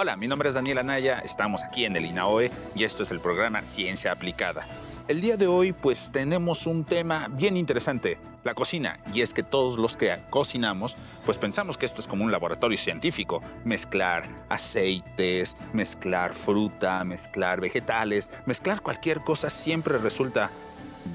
Hola, mi nombre es Daniel Anaya, estamos aquí en el INAOE y esto es el programa Ciencia Aplicada. El día de hoy pues tenemos un tema bien interesante, la cocina, y es que todos los que cocinamos pues pensamos que esto es como un laboratorio científico, mezclar aceites, mezclar fruta, mezclar vegetales, mezclar cualquier cosa siempre resulta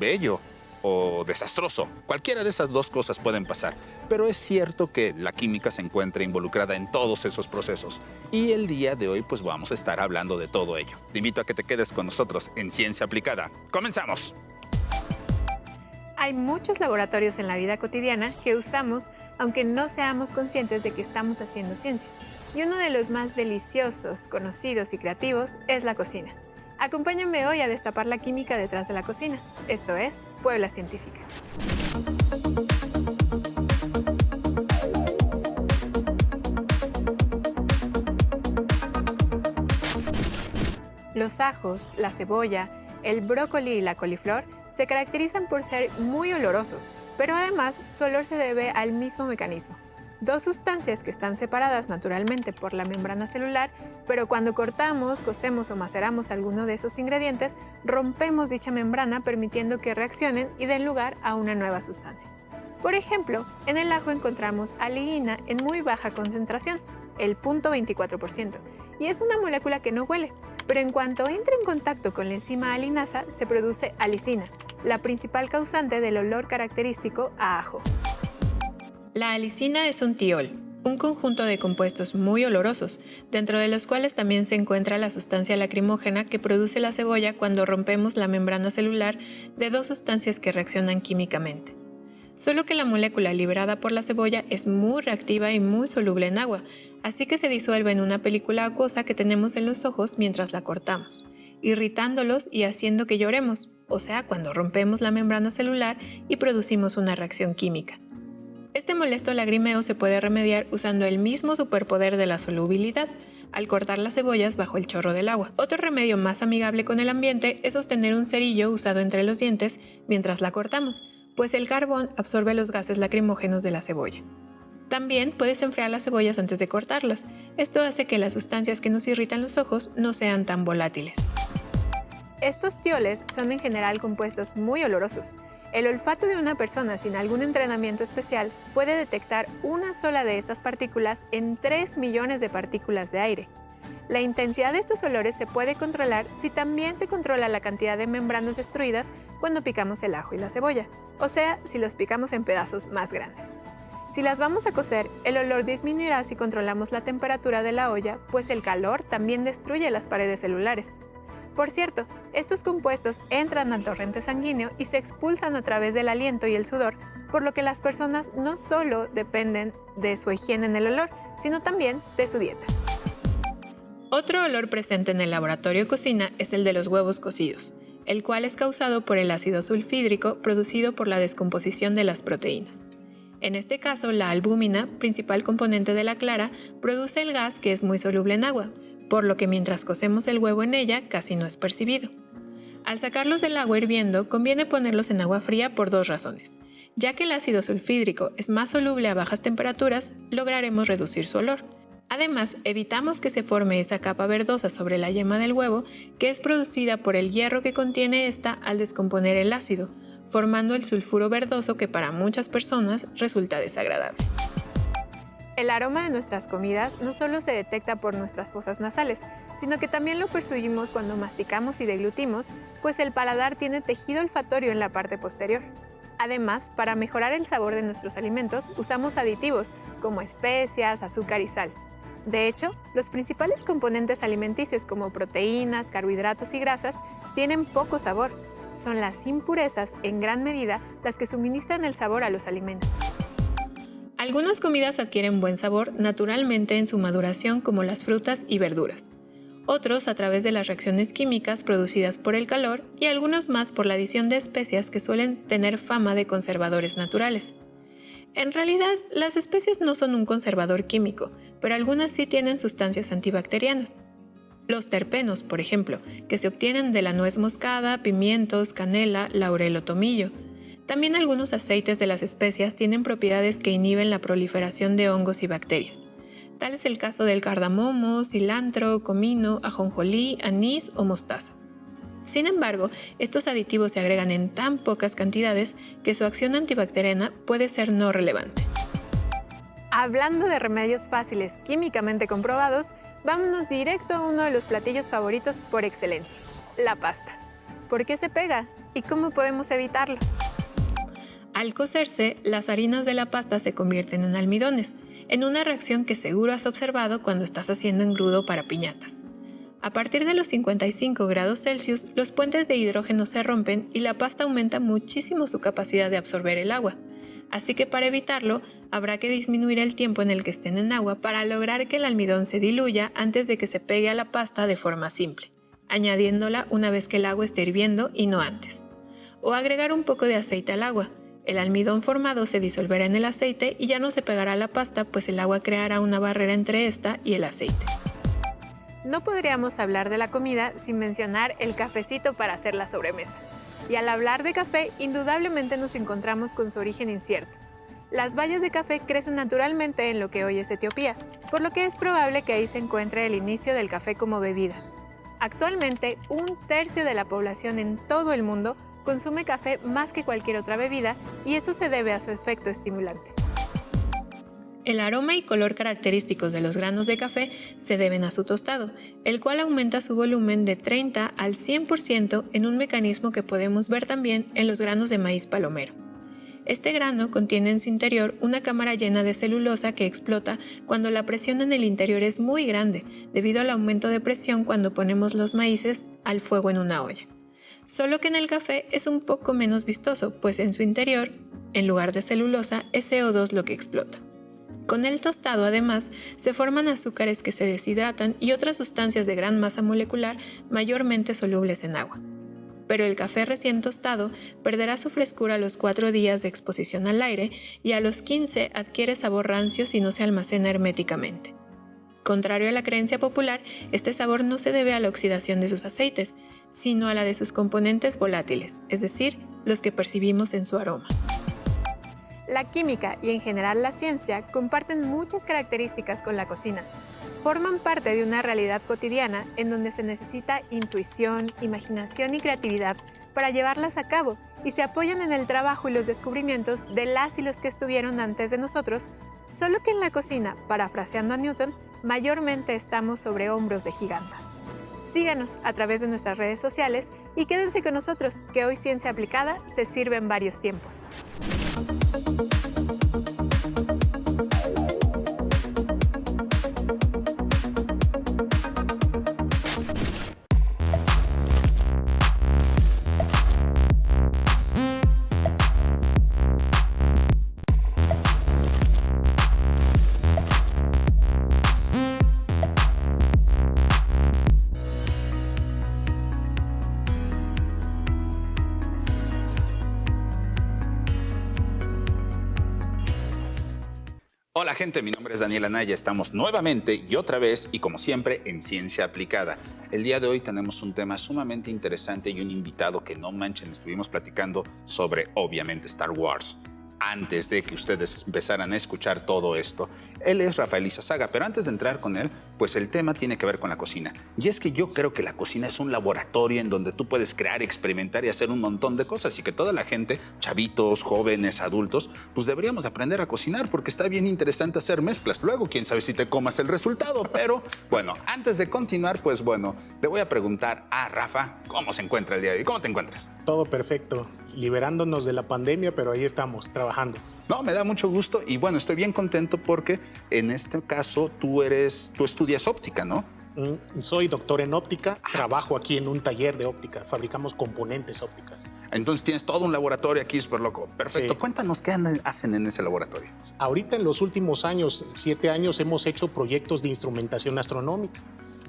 bello o desastroso. Cualquiera de esas dos cosas pueden pasar, pero es cierto que la química se encuentra involucrada en todos esos procesos y el día de hoy pues vamos a estar hablando de todo ello. Te invito a que te quedes con nosotros en Ciencia Aplicada. ¡Comenzamos! Hay muchos laboratorios en la vida cotidiana que usamos aunque no seamos conscientes de que estamos haciendo ciencia. Y uno de los más deliciosos, conocidos y creativos es la cocina. Acompáñame hoy a destapar la química detrás de la cocina. Esto es Puebla Científica. Los ajos, la cebolla, el brócoli y la coliflor se caracterizan por ser muy olorosos, pero además su olor se debe al mismo mecanismo. Dos sustancias que están separadas naturalmente por la membrana celular, pero cuando cortamos, cocemos o maceramos alguno de esos ingredientes, rompemos dicha membrana permitiendo que reaccionen y den lugar a una nueva sustancia. Por ejemplo, en el ajo encontramos aligina en muy baja concentración, el 0.24%, y es una molécula que no huele, pero en cuanto entra en contacto con la enzima alinasa se produce alicina, la principal causante del olor característico a ajo. La alicina es un tiol, un conjunto de compuestos muy olorosos, dentro de los cuales también se encuentra la sustancia lacrimógena que produce la cebolla cuando rompemos la membrana celular de dos sustancias que reaccionan químicamente. Solo que la molécula liberada por la cebolla es muy reactiva y muy soluble en agua, así que se disuelve en una película acuosa que tenemos en los ojos mientras la cortamos, irritándolos y haciendo que lloremos, o sea, cuando rompemos la membrana celular y producimos una reacción química. Este molesto lagrimeo se puede remediar usando el mismo superpoder de la solubilidad, al cortar las cebollas bajo el chorro del agua. Otro remedio más amigable con el ambiente es sostener un cerillo usado entre los dientes mientras la cortamos, pues el carbón absorbe los gases lacrimógenos de la cebolla. También puedes enfriar las cebollas antes de cortarlas. Esto hace que las sustancias que nos irritan los ojos no sean tan volátiles. Estos tioles son en general compuestos muy olorosos. El olfato de una persona sin algún entrenamiento especial puede detectar una sola de estas partículas en 3 millones de partículas de aire. La intensidad de estos olores se puede controlar si también se controla la cantidad de membranas destruidas cuando picamos el ajo y la cebolla, o sea, si los picamos en pedazos más grandes. Si las vamos a cocer, el olor disminuirá si controlamos la temperatura de la olla, pues el calor también destruye las paredes celulares. Por cierto, estos compuestos entran al torrente sanguíneo y se expulsan a través del aliento y el sudor, por lo que las personas no solo dependen de su higiene en el olor, sino también de su dieta. Otro olor presente en el laboratorio de cocina es el de los huevos cocidos, el cual es causado por el ácido sulfídrico producido por la descomposición de las proteínas. En este caso, la albúmina, principal componente de la clara, produce el gas que es muy soluble en agua, por lo que mientras cocemos el huevo en ella casi no es percibido. Al sacarlos del agua hirviendo, conviene ponerlos en agua fría por dos razones. Ya que el ácido sulfídrico es más soluble a bajas temperaturas, lograremos reducir su olor. Además, evitamos que se forme esa capa verdosa sobre la yema del huevo, que es producida por el hierro que contiene esta al descomponer el ácido, formando el sulfuro verdoso que para muchas personas resulta desagradable. El aroma de nuestras comidas no solo se detecta por nuestras fosas nasales, sino que también lo percibimos cuando masticamos y deglutimos, pues el paladar tiene tejido olfatorio en la parte posterior. Además, para mejorar el sabor de nuestros alimentos, usamos aditivos como especias, azúcar y sal. De hecho, los principales componentes alimenticios como proteínas, carbohidratos y grasas tienen poco sabor. Son las impurezas, en gran medida, las que suministran el sabor a los alimentos. Algunas comidas adquieren buen sabor naturalmente en su maduración, como las frutas y verduras. Otros a través de las reacciones químicas producidas por el calor y algunos más por la adición de especias que suelen tener fama de conservadores naturales. En realidad, las especias no son un conservador químico, pero algunas sí tienen sustancias antibacterianas. Los terpenos, por ejemplo, que se obtienen de la nuez moscada, pimientos, canela, laurel o tomillo. También algunos aceites de las especias tienen propiedades que inhiben la proliferación de hongos y bacterias. Tal es el caso del cardamomo, cilantro, comino, ajonjolí, anís o mostaza. Sin embargo, estos aditivos se agregan en tan pocas cantidades que su acción antibacteriana puede ser no relevante. Hablando de remedios fáciles químicamente comprobados, vámonos directo a uno de los platillos favoritos por excelencia, la pasta. ¿Por qué se pega? ¿Y cómo podemos evitarlo? Al cocerse, las harinas de la pasta se convierten en almidones, en una reacción que seguro has observado cuando estás haciendo engrudo para piñatas. A partir de los 55 grados Celsius, los puentes de hidrógeno se rompen y la pasta aumenta muchísimo su capacidad de absorber el agua. Así que para evitarlo, habrá que disminuir el tiempo en el que estén en agua para lograr que el almidón se diluya antes de que se pegue a la pasta de forma simple, añadiéndola una vez que el agua esté hirviendo y no antes. O agregar un poco de aceite al agua. El almidón formado se disolverá en el aceite y ya no se pegará a la pasta, pues el agua creará una barrera entre esta y el aceite. No podríamos hablar de la comida sin mencionar el cafecito para hacer la sobremesa. Y al hablar de café, indudablemente nos encontramos con su origen incierto. Las bayas de café crecen naturalmente en lo que hoy es Etiopía, por lo que es probable que ahí se encuentre el inicio del café como bebida. Actualmente, 1/3 de la población en todo el mundo consume café más que cualquier otra bebida, y eso se debe a su efecto estimulante. El aroma y color característicos de los granos de café se deben a su tostado, el cual aumenta su volumen de 30 al 100% en un mecanismo que podemos ver también en los granos de maíz palomero. Este grano contiene en su interior una cámara llena de celulosa que explota cuando la presión en el interior es muy grande, debido al aumento de presión cuando ponemos los maíces al fuego en una olla. Solo que en el café es un poco menos vistoso, pues en su interior, en lugar de celulosa, es CO2 lo que explota. Con el tostado, además, se forman azúcares que se deshidratan y otras sustancias de gran masa molecular mayormente solubles en agua. Pero el café recién tostado perderá su frescura a los 4 días de exposición al aire y a los 15 adquiere sabor rancio si no se almacena herméticamente. Contrario a la creencia popular, este sabor no se debe a la oxidación de sus aceites, sino a la de sus componentes volátiles, es decir, los que percibimos en su aroma. La química y en general la ciencia comparten muchas características con la cocina. Forman parte de una realidad cotidiana en donde se necesita intuición, imaginación y creatividad para llevarlas a cabo, y se apoyan en el trabajo y los descubrimientos de las y los que estuvieron antes de nosotros, solo que en la cocina, parafraseando a Newton, mayormente estamos sobre hombros de gigantes. Síganos a través de nuestras redes sociales y quédense con nosotros, que hoy Ciencia Aplicada se sirve en varios tiempos. Hola gente, mi nombre es Daniel Anaya, estamos nuevamente y otra vez y como siempre en Ciencia Aplicada. El día de hoy tenemos un tema sumamente interesante y un invitado que no manchen, estuvimos platicando sobre obviamente Star Wars. Antes de que ustedes empezaran a escuchar todo esto, él es Rafael Izazaga, pero antes de entrar con él, pues el tema tiene que ver con la cocina. Y es que yo creo que la cocina es un laboratorio en donde tú puedes crear, experimentar y hacer un montón de cosas, y que toda la gente, chavitos, jóvenes, adultos, pues deberíamos aprender a cocinar porque está bien interesante hacer mezclas. Luego, quién sabe si te comas el resultado, pero bueno, antes de continuar, pues bueno, le voy a preguntar a Rafa cómo se encuentra el día de hoy. ¿Cómo te encuentras? Todo perfecto, liberándonos de la pandemia, pero ahí estamos, trabajando. No, me da mucho gusto y bueno, estoy bien contento porque en este caso tú estudias óptica, ¿no? Soy doctor en óptica, trabajo aquí en un taller de óptica, fabricamos componentes ópticas. Entonces tienes todo un laboratorio aquí súper loco. Perfecto, sí. Cuéntanos qué hacen en ese laboratorio. Ahorita en los últimos años, 7 años, hemos hecho proyectos de instrumentación astronómica.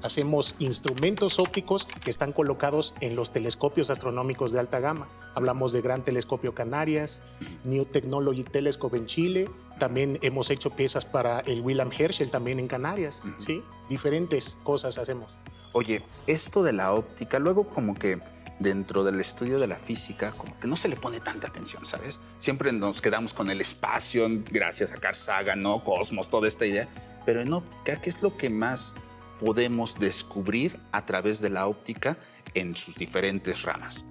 Hacemos instrumentos ópticos que están colocados en los telescopios astronómicos de alta gama. Hablamos de Gran Telescopio Canarias, New Technology Telescope en Chile. También hemos hecho piezas para el Wilhelm Herschel también en Canarias. ¿Sí? Diferentes cosas hacemos. Oye, esto de la óptica, luego como que dentro del estudio de la física, como que no se le pone tanta atención, ¿sabes? Siempre nos quedamos con el espacio, gracias a Carl Sagan, ¿no? Cosmos, toda esta idea. pero en óptica, ¿qué es lo que más podemos descubrir a través de la óptica en sus diferentes ramas?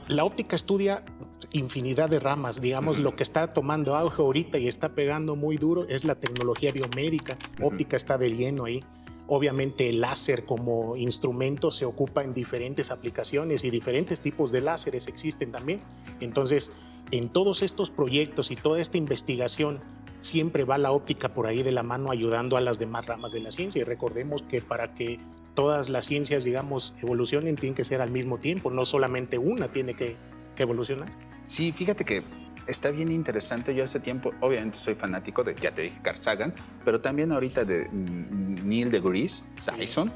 La óptica estudia infinidad de ramas. Digamos, lo que está tomando auge ahorita y está pegando muy duro es la tecnología biomédica. Óptica está de lleno ahí. Obviamente el láser como instrumento se ocupa en diferentes aplicaciones y diferentes tipos de láseres existen también. Entonces, en todos estos proyectos y toda esta investigación, siempre va la óptica por ahí de la mano ayudando a las demás ramas de la ciencia. Y recordemos que para que todas las ciencias, digamos, evolucionen, tienen que ser al mismo tiempo, no solamente una tiene que evolucionar. Sí, fíjate que está bien interesante. Yo hace tiempo, obviamente soy fanático de, ya te dije, Carl Sagan, pero también ahorita de Neil deGrasse Tyson,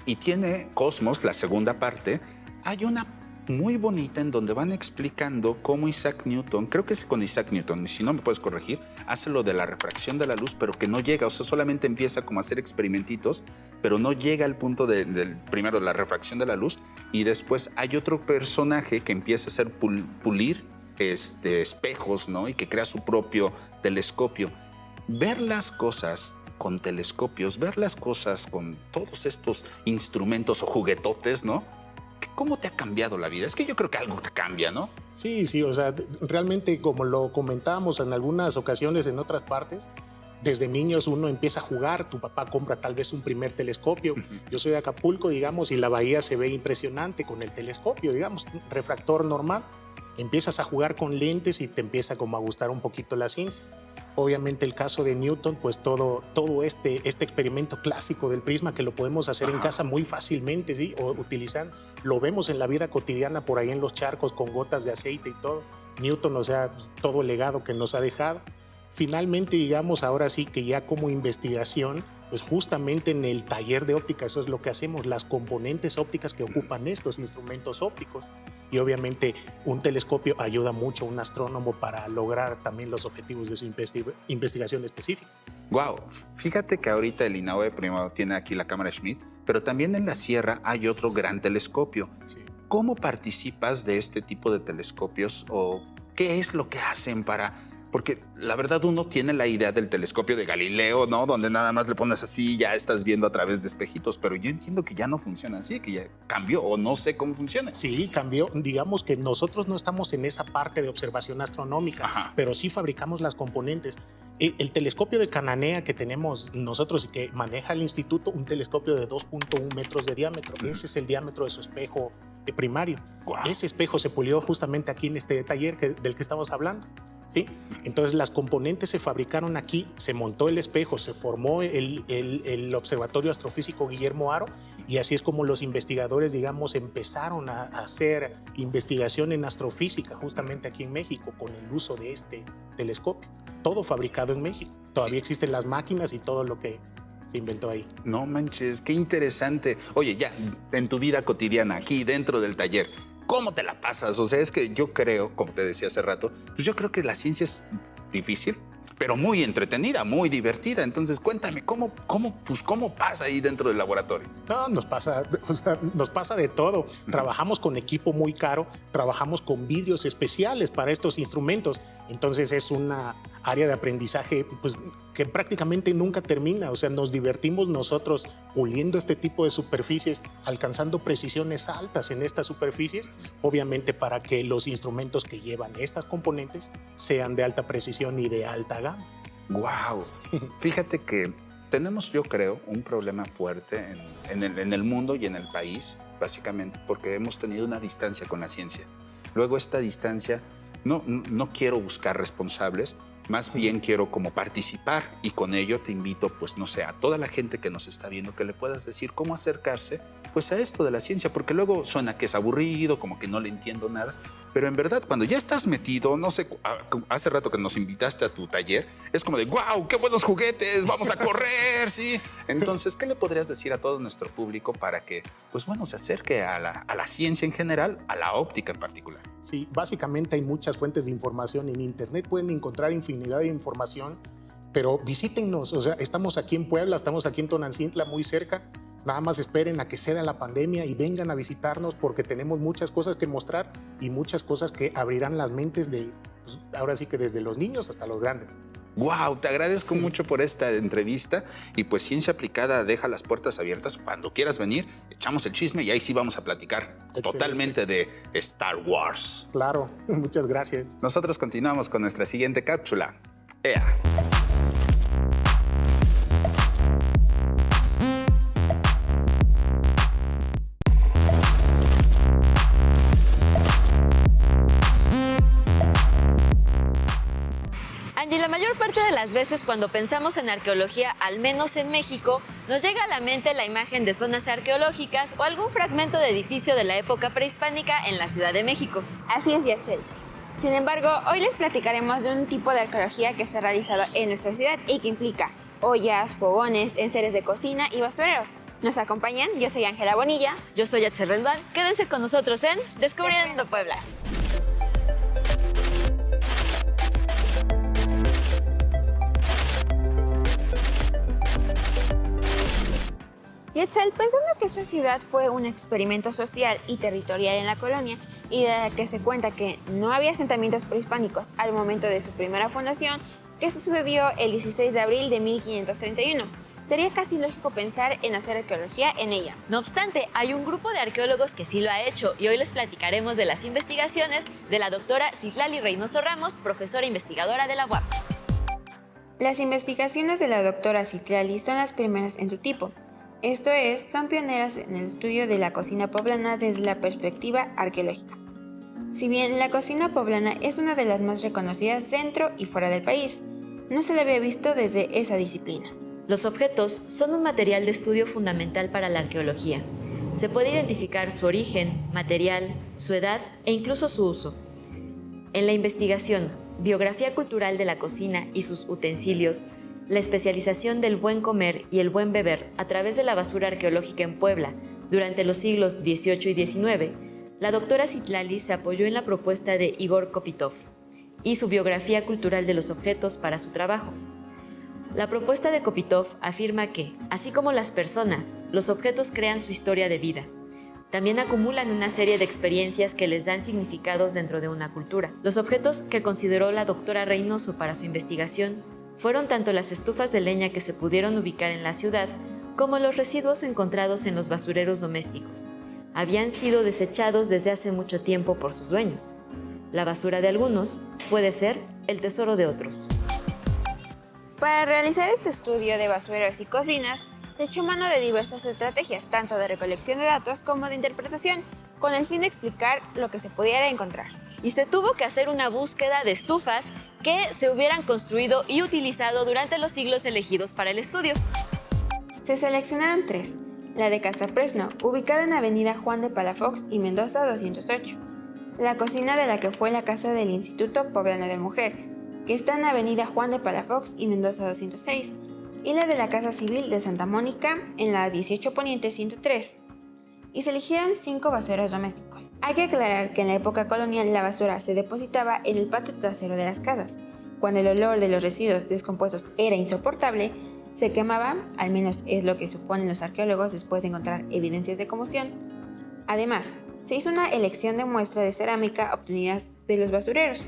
y tiene Cosmos, la segunda parte. Hay una muy bonita en donde van explicando cómo Isaac Newton, creo que es con Isaac Newton, si no me puedes corregir, hace lo de la refracción de la luz, pero que no llega, o sea, solamente empieza como a hacer experimentitos, pero no llega al punto del primero la refracción de la luz, y después hay otro personaje que empieza a hacer pulir espejos, ¿no? Y que crea su propio telescopio. Ver las cosas con telescopios, ver las cosas con todos estos instrumentos o juguetotes, ¿no? ¿Cómo te ha cambiado la vida? Es que yo creo que algo te cambia, ¿no? Sí, o sea, realmente como lo comentábamos en algunas ocasiones en otras partes, desde niños uno empieza a jugar, tu papá compra tal vez un primer telescopio. Yo soy de Acapulco, digamos, y la bahía se ve impresionante con el telescopio, digamos, refractor normal. Empiezas a jugar con lentes y te empieza como a gustar un poquito la ciencia. Obviamente el caso de Newton, pues todo este experimento clásico del prisma que lo podemos hacer en casa muy fácilmente, ¿sí? O utilizando, lo vemos en la vida cotidiana por ahí en los charcos con gotas de aceite y todo. Newton, o sea, todo el legado que nos ha dejado. Finalmente, digamos, ahora sí que ya como investigación, pues justamente en el taller de óptica, eso es lo que hacemos, las componentes ópticas que ocupan estos instrumentos ópticos. Y obviamente un telescopio ayuda mucho a un astrónomo para lograr también los objetivos de su investigación específica. Wow, fíjate que ahorita el INAOE primero tiene aquí la cámara Schmidt, pero también en la Sierra hay otro gran telescopio. Sí. ¿Cómo participas de este tipo de telescopios o qué es lo que hacen para...? Porque la verdad uno tiene la idea del telescopio de Galileo, ¿no? Donde nada más le pones así y ya estás viendo a través de espejitos, pero yo entiendo que ya no funciona así, que ya cambió o no sé cómo funciona. Sí, cambió. Digamos que nosotros no estamos en esa parte de observación astronómica, pero sí fabricamos las componentes. El telescopio de Cananea que tenemos nosotros y que maneja el instituto, un telescopio de 2.1 metros de diámetro. Ese es el diámetro de su espejo primario. Wow. Ese espejo se pulió justamente aquí en este taller del que estamos hablando. ¿Sí? Entonces las componentes se fabricaron aquí, se montó el espejo, se formó el Observatorio Astrofísico Guillermo Haro y así es como los investigadores, digamos, empezaron a hacer investigación en astrofísica justamente aquí en México con el uso de este telescopio. Todo fabricado en México. Todavía existen las máquinas y todo lo que se inventó ahí. No manches, qué interesante. Oye, ya, en tu vida cotidiana, aquí dentro del taller, ¿cómo te la pasas? O sea, es que yo creo, como te decía hace rato, pues yo creo que la ciencia es difícil, pero muy entretenida, muy divertida. Entonces, cuéntame, ¿cómo pasa ahí dentro del laboratorio? No, nos pasa de todo. Trabajamos con equipo muy caro, trabajamos con vidrios especiales para estos instrumentos. Entonces es una área de aprendizaje pues, que prácticamente nunca termina. O sea, nos divertimos nosotros puliendo este tipo de superficies, alcanzando precisiones altas en estas superficies, obviamente para que los instrumentos que llevan estas componentes sean de alta precisión y de alta gama. ¡Wow! Fíjate que tenemos, yo creo, un problema fuerte en el mundo y en el país, básicamente porque hemos tenido una distancia con la ciencia. Luego esta distancia, no quiero buscar responsables, más bien quiero como participar y con ello te invito, pues no sé, a toda la gente que nos está viendo que le puedas decir cómo acercarse pues a esto de la ciencia, porque luego suena que es aburrido, como que no le entiendo nada, pero en verdad cuando ya estás metido, no sé, hace rato que nos invitaste a tu taller, es como de ¡wow! ¡Qué buenos juguetes! ¡Vamos a correr! ¿Sí? Entonces, ¿qué le podrías decir a todo nuestro público para que, pues bueno, se acerque a la ciencia en general, a la óptica en particular? Sí, básicamente hay muchas fuentes de información en internet, pueden encontrar infinidad de información, pero visítennos, o sea, estamos aquí en Puebla, estamos aquí en Tonantzintla, muy cerca, nada más esperen a que ceda la pandemia y vengan a visitarnos porque tenemos muchas cosas que mostrar y muchas cosas que abrirán las mentes de, pues, ahora sí que desde los niños hasta los grandes. Wow, te agradezco mucho por esta entrevista y pues Ciencia Aplicada deja las puertas abiertas. Cuando quieras venir, echamos el chisme y ahí sí vamos a platicar totalmente de Star Wars. Claro, muchas gracias. Nosotros continuamos con nuestra siguiente cápsula. ¡Ea! Angie, la mayor parte de las veces cuando pensamos en arqueología, al menos en México, nos llega a la mente la imagen de zonas arqueológicas o algún fragmento de edificio de la época prehispánica en la Ciudad de México. Así es, Yatzel. Sin embargo, hoy les platicaremos de un tipo de arqueología que se ha realizado en nuestra ciudad y que implica ollas, fogones, enseres de cocina y basureros. ¿Nos acompañan? Yo soy Ángela Bonilla. Yo soy Yatzel Rendón. Quédense con nosotros en Descubriendo Puebla. Yatzel, pensando que esta ciudad fue un experimento social y territorial en la colonia y de la que se cuenta que no había asentamientos prehispánicos al momento de su primera fundación, que sucedió el 16 de abril de 1531, sería casi lógico pensar en hacer arqueología en ella. No obstante, hay un grupo de arqueólogos que sí lo ha hecho y hoy les platicaremos de las investigaciones de la doctora Citlali Reynoso Ramos, profesora investigadora de la UAP. Las investigaciones de la doctora Citlali son las primeras en su tipo. Esto es, son pioneras en el estudio de la cocina poblana desde la perspectiva arqueológica. Si bien la cocina poblana es una de las más reconocidas dentro y fuera del país, no se la había visto desde esa disciplina. Los objetos son un material de estudio fundamental para la arqueología. Se puede identificar su origen, material, su edad e incluso su uso. En la investigación, biografía cultural de la cocina y sus utensilios, la especialización del buen comer y el buen beber a través de la basura arqueológica en Puebla durante los siglos XVIII y XIX, la doctora Citlali se apoyó en la propuesta de Igor Kopitov y su biografía cultural de los objetos para su trabajo. La propuesta de Kopitov afirma que, así como las personas, los objetos crean su historia de vida. También acumulan una serie de experiencias que les dan significados dentro de una cultura. Los objetos que consideró la doctora Reynoso para su investigación fueron tanto las estufas de leña que se pudieron ubicar en la ciudad como los residuos encontrados en los basureros domésticos. Habían sido desechados desde hace mucho tiempo por sus dueños. La basura de algunos puede ser el tesoro de otros. Para realizar este estudio de basureros y cocinas, se echó mano de diversas estrategias, tanto de recolección de datos como de interpretación, con el fin de explicar lo que se pudiera encontrar. Y se tuvo que hacer una búsqueda de estufas que se hubieran construido y utilizado durante los siglos elegidos para el estudio. Se seleccionaron 3, la de Casa Fresno, ubicada en Avenida Juan de Palafox y Mendoza 208, la cocina de la que fue la casa del Instituto Poblano de Mujer, que está en Avenida Juan de Palafox y Mendoza 206, y la de la Casa Civil de Santa Mónica en la 18 Poniente 103, y se eligieron 5 basureros domésticos. Hay que aclarar que en la época colonial la basura se depositaba en el patio trasero de las casas. Cuando el olor de los residuos descompuestos era insoportable, se quemaba, al menos es lo que suponen los arqueólogos después de encontrar evidencias de combustión. Además, se hizo una elección de muestra de cerámica obtenidas de los basureros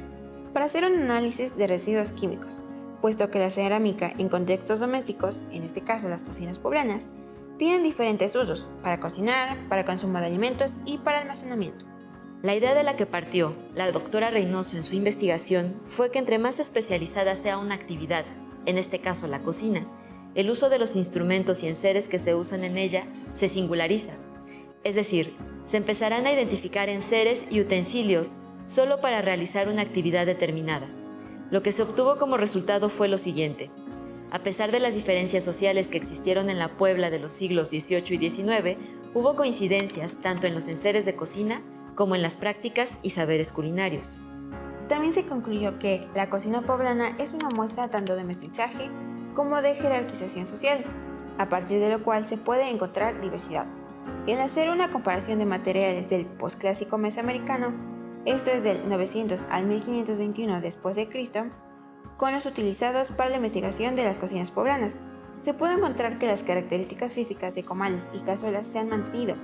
para hacer un análisis de residuos químicos, puesto que la cerámica en contextos domésticos, en este caso las cocinas poblanas, tienen diferentes usos, para cocinar, para consumo de alimentos y para almacenamiento. La idea de la que partió la doctora Reynoso en su investigación fue que entre más especializada sea una actividad, en este caso la cocina, el uso de los instrumentos y enseres que se usan en ella se singulariza. Es decir, se empezarán a identificar enseres y utensilios solo para realizar una actividad determinada. Lo que se obtuvo como resultado fue lo siguiente. A pesar de las diferencias sociales que existieron en la Puebla de los siglos XVIII y XIX, hubo coincidencias tanto en los enseres de cocina como en las prácticas y saberes culinarios. También se concluyó que la cocina poblana es una muestra tanto de mestizaje como de jerarquización social, a partir de lo cual se puede encontrar diversidad. Y al hacer una comparación de materiales del posclásico mesoamericano, esto es del 900 al 1521 después de Cristo, con los utilizados para la investigación de las cocinas poblanas, se puede encontrar que las características físicas de comales y cazuelas se han mantenido.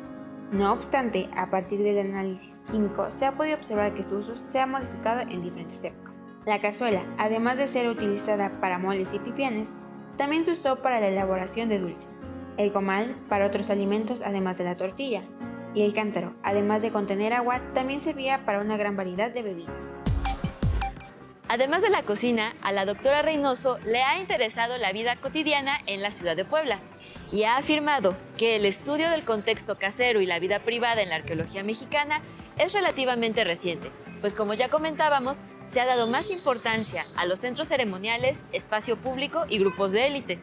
No obstante, a partir del análisis químico se ha podido observar que su uso se ha modificado en diferentes épocas. La cazuela, además de ser utilizada para moles y pipianes, también se usó para la elaboración de dulce, el comal para otros alimentos además de la tortilla, y el cántaro, además de contener agua, también servía para una gran variedad de bebidas. Además de la cocina, a la doctora Reynoso le ha interesado la vida cotidiana en la ciudad de Puebla y ha afirmado que el estudio del contexto casero y la vida privada en la arqueología mexicana es relativamente reciente, pues como ya comentábamos, se ha dado más importancia a los centros ceremoniales, espacio público y grupos de élite.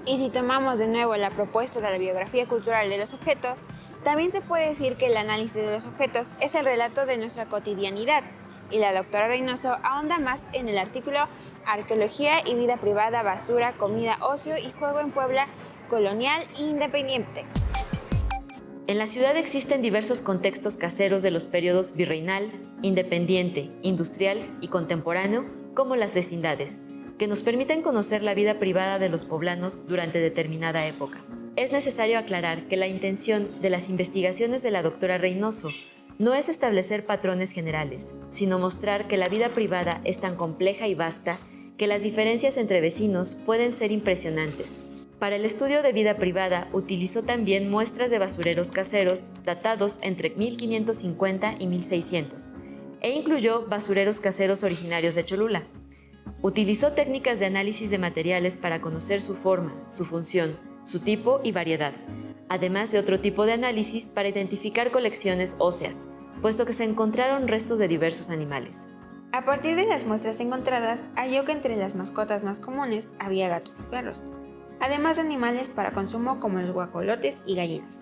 Y si tomamos de nuevo la propuesta de la biografía cultural de los objetos, también se puede decir que el análisis de los objetos es el relato de nuestra cotidianidad, y la doctora Reynoso ahonda más en el artículo Arqueología y vida privada, basura, comida, ocio y juego en Puebla colonial e independiente. En la ciudad existen diversos contextos caseros de los periodos virreinal, independiente, industrial y contemporáneo, como las vecindades, que nos permiten conocer la vida privada de los poblanos durante determinada época. Es necesario aclarar que la intención de las investigaciones de la doctora Reynoso no es establecer patrones generales, sino mostrar que la vida privada es tan compleja y vasta que las diferencias entre vecinos pueden ser impresionantes. Para el estudio de vida privada utilizó también muestras de basureros caseros datados entre 1550 y 1600 e incluyó basureros caseros originarios de Cholula. Utilizó técnicas de análisis de materiales para conocer su forma, su función, su tipo y variedad, además de otro tipo de análisis para identificar colecciones óseas, puesto que se encontraron restos de diversos animales. A partir de las muestras encontradas, halló que entre las mascotas más comunes había gatos y perros, además de animales para consumo como los guajolotes y gallinas,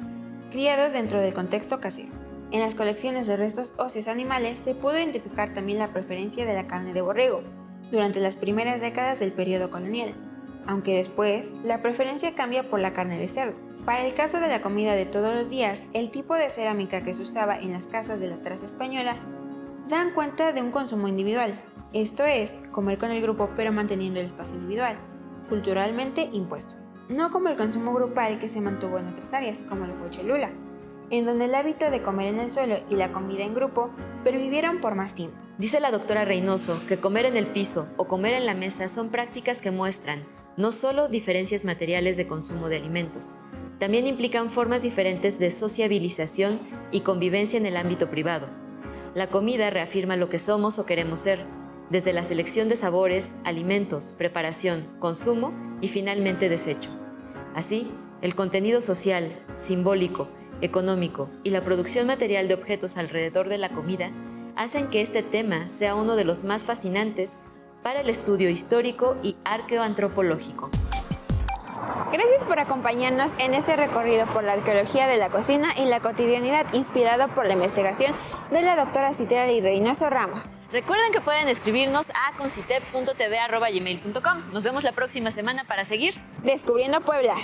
criados dentro del contexto casero. En las colecciones de restos óseos animales se pudo identificar también la preferencia de la carne de borrego durante las primeras décadas del periodo colonial, aunque después la preferencia cambia por la carne de cerdo. Para el caso de la comida de todos los días, el tipo de cerámica que se usaba en las casas de la traza española dan cuenta de un consumo individual, esto es, comer con el grupo pero manteniendo el espacio individual, culturalmente impuesto, no como el consumo grupal que se mantuvo en otras áreas, como lo fue Cholula, en donde el hábito de comer en el suelo y la comida en grupo pervivieron por más tiempo. Dice la doctora Reynoso que comer en el piso o comer en la mesa son prácticas que muestran no solo diferencias materiales de consumo de alimentos, también implican formas diferentes de sociabilización y convivencia en el ámbito privado. La comida reafirma lo que somos o queremos ser, desde la selección de sabores, alimentos, preparación, consumo y finalmente desecho. Así, el contenido social, simbólico, económico y la producción material de objetos alrededor de la comida hacen que este tema sea uno de los más fascinantes para el estudio histórico y arqueoantropológico. Gracias por acompañarnos en este recorrido por la arqueología de la cocina y la cotidianidad inspirado por la investigación de la doctora Citlali Reynoso Ramos. Recuerden que pueden escribirnos a concitep.tv@gmail.com. Nos vemos la próxima semana para seguir Descubriendo Puebla.